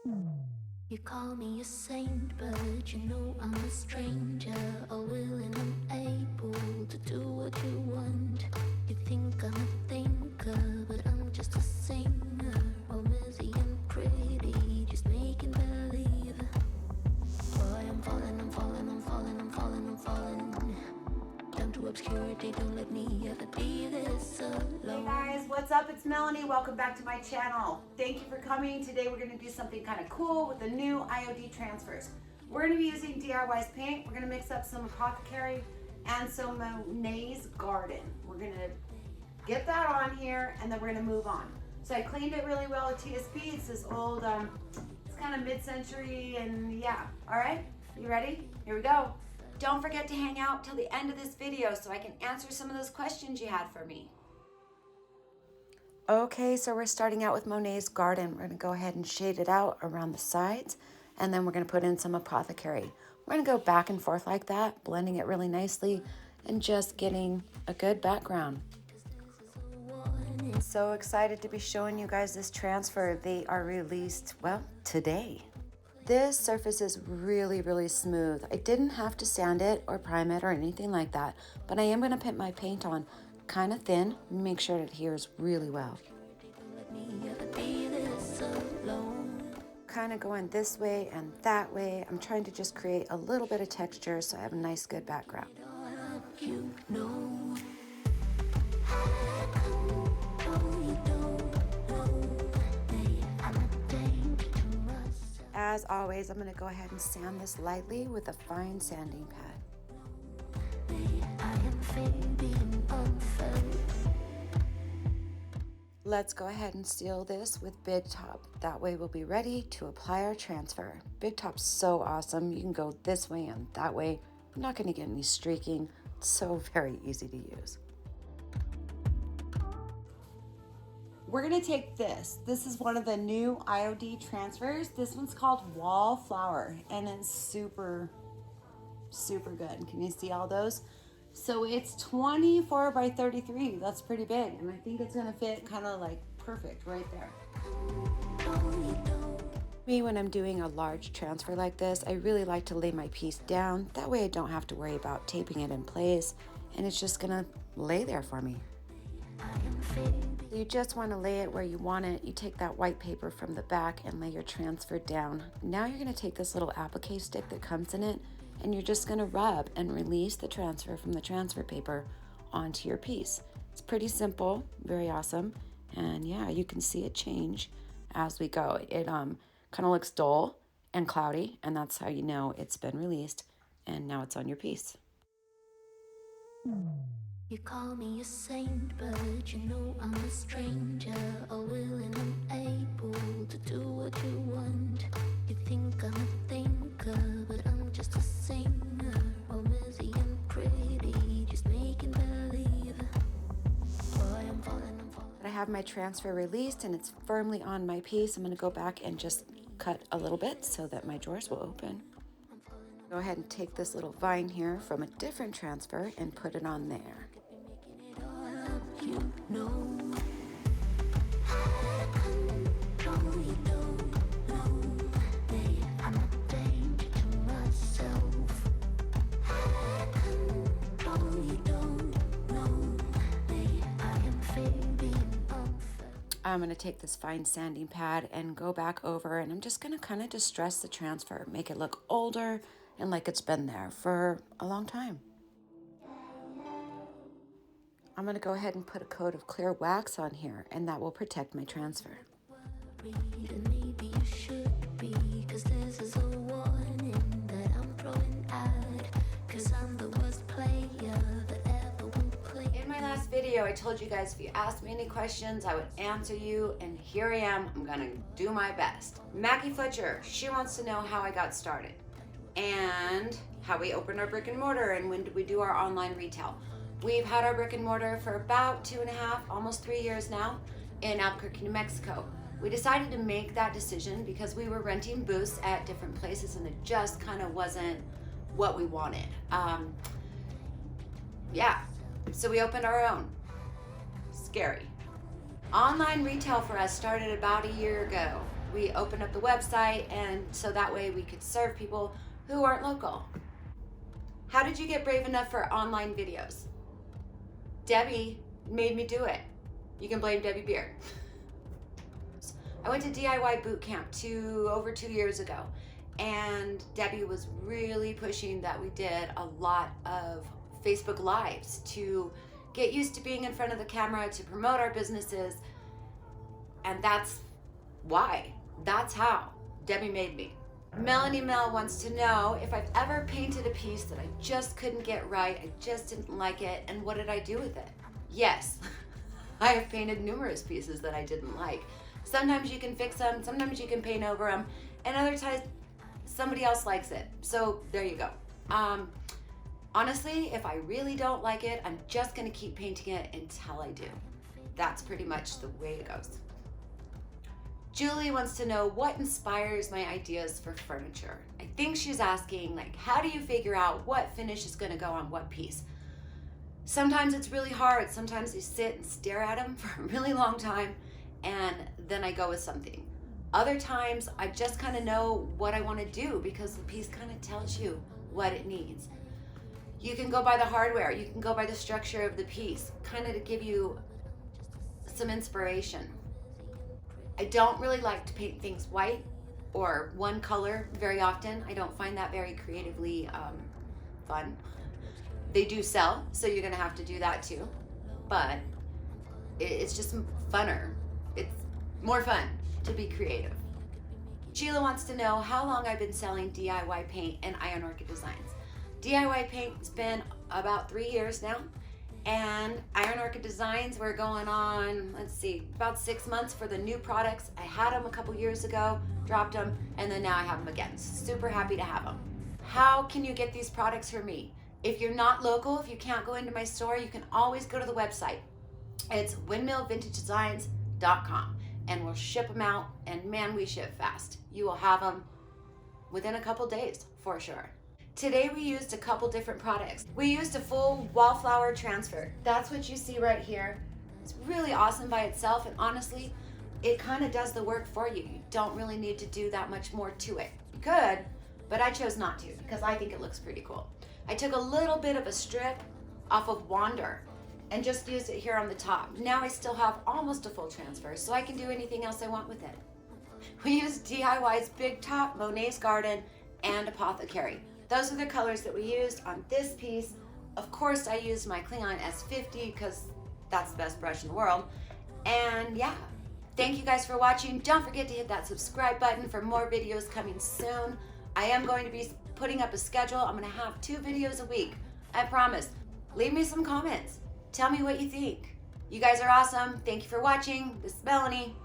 You call me a saint, but you know I'm a stranger. All willing and able to do what you want. You think I'm a thinker, but I'm just a singer. All messy and pretty, just making believe. Boy, I'm falling, I'm falling, I'm falling, I'm falling, I'm falling. Down to obscurity, don't let me ever be this alone. Hey guys, what's up? It's Melanie. Welcome back to my channel. Thank you for coming. Today we're going to do something kind of cool with the new IOD transfers. We're going to be using DIY's paint. We're going to mix up some Apothecary and some Monet's Garden. We're going to get that on here and then we're going to move on. So I cleaned it really well with TSP. It's this old, it's kind of mid-century and yeah. All right, you ready? Here we go. Don't forget to hang out till the end of this video so I can answer some of those questions you had for me. Okay, so we're starting out with Monet's Garden. We're going to go ahead and shade it out around the sides, and then we're going to put in some Apothecary. We're going to go back and forth like that, blending it really nicely and just getting a good background. So excited to be showing you guys this transfer. They are released, well, today. This surface is really, really smooth. I didn't have to sand it or prime it or anything like that, but I am going to put my paint on kind of thin and make sure it adheres really well. Kind of going this way and that way. I'm trying to just create a little bit of texture so I have a nice, good background. As always, I'm going to go ahead and sand this lightly with a fine sanding pad. Let's go ahead and seal this with Big Top. That way we'll be ready to apply our transfer. Big Top's so awesome. You can go this way and that way. I'm not going to get any streaking. It's so very easy to use. We're going to take this. This is one of the new IOD transfers. This one's called Wallflower and it's super, super good. Can you see all those? So it's 24 by 33. That's pretty big. And I think it's going to fit kind of like perfect right there. Me, when I'm doing a large transfer like this, I really like to lay my piece down. That way I don't have to worry about taping it in place. And it's just going to lay there for me. You just want to lay it where you want it. You take that white paper from the back and lay your transfer down. Now you're going to take this little applique stick that comes in it and you're just going to rub and release the transfer from the transfer paper onto your piece. It's pretty simple, very awesome. And yeah, you can see it change as we go. It kind of looks dull and cloudy, and that's how you know it's been released and now it's on your piece. You call me a saint, but you know I'm a stranger. All willing and able to do what you want. You think I'm a thinker, but I'm just a singer. All messy and pretty, just making believe. Boy, I'm falling, I'm falling. I have my transfer released and it's firmly on my piece. I'm going to go back and just cut a little bit so that my drawers will open. Go ahead and take this little vine here from a different transfer and put it on there. You know. I'm going to take this fine sanding pad and go back over, and I'm just going to kind of distress the transfer, make it look older and like it's been there for a long time. I'm going to go ahead and put a coat of clear wax on here, and that will protect my transfer. Maybe you should be, 'cause this is a warning that I'm throwing out, 'cause I'm the worst player that ever will play. In my last video, I told you guys if you asked me any questions, I would answer you, and here I am. I'm gonna do my best. Mackie Fletcher, she wants to know how I got started and how we opened our brick and mortar and when did we do our online retail. We've had our brick and mortar for about 2.5, almost 3 years now in Albuquerque, New Mexico. We decided to make that decision because we were renting booths at different places and it just kind of wasn't what we wanted. Yeah, so we opened our own. Scary. Online retail for us started about a year ago. we opened up the website, and so that way we could serve people who aren't local. How did you get brave enough for online videos? Debbie made me do it. You can blame Debbie Beard. I went to DIY boot camp over 2 years ago, and Debbie was really pushing that we did a lot of Facebook Lives to get used to being in front of the camera, to promote our businesses, and that's why. That's how Debbie made me. Melanie Mel wants to know if I've ever painted a piece that I just couldn't get right, I just didn't like it, and what did I do with it? Yes, I have painted numerous pieces that I didn't like. Sometimes you can fix them, sometimes you can paint over them, and other times somebody else likes it. So there you go. Honestly, if I really don't like it, I'm just gonna keep painting it until I do. That's pretty much the way it goes. Julie wants to know what inspires my ideas for furniture. I think she's asking, like, how do you figure out what finish is gonna go on what piece? Sometimes it's really hard. Sometimes I sit and stare at them for a really long time, and then I go with something. Other times I just kind of know what I want to do because the piece kind of tells you what it needs. You can go by the hardware, you can go by the structure of the piece, kind of to give you some inspiration. I don't really like to paint things white or one color very often. I don't find that very creatively fun. They do sell, so you're gonna have to do that too, but it's just funner. It's more fun to be creative. Sheila wants to know how long I've been selling DIY paint and Iron Orchid Designs. DIY paint's been about 3 years now, and Iron Orchid Designs, we're going on, let's see, about 6 months for the new products. I had them a couple years ago, dropped them, and then now I have them again. Super happy to have them. How can you get these products from me? If you're not local, if you can't go into my store, you can always go to the website. It's windmillvintagedesigns.com, and we'll ship them out, and man, we ship fast. You will have them within a couple days for sure. Today we used a couple different products. We used a full wallflower transfer. That's what you see right here. It's really awesome by itself, and honestly, it kind of does the work for you. You don't really need to do that much more to it. You could, but I chose not to because I think it looks pretty cool. I took a little bit of a strip off of Wander and just used it here on the top. Now I still have almost a full transfer, so I can do anything else I want with it. We used DIY's Big Top, Monet's Garden, and Apothecary. Those are the colors that we used on this piece. Of course, I used my Klingon S50 because that's the best brush in the world. And yeah, thank you guys for watching. Don't forget to hit that subscribe button for more videos coming soon. I am going to be putting up a schedule. I'm gonna have 2 videos a week, I promise. Leave me some comments. Tell me what you think. You guys are awesome. Thank you for watching. This is Melanie.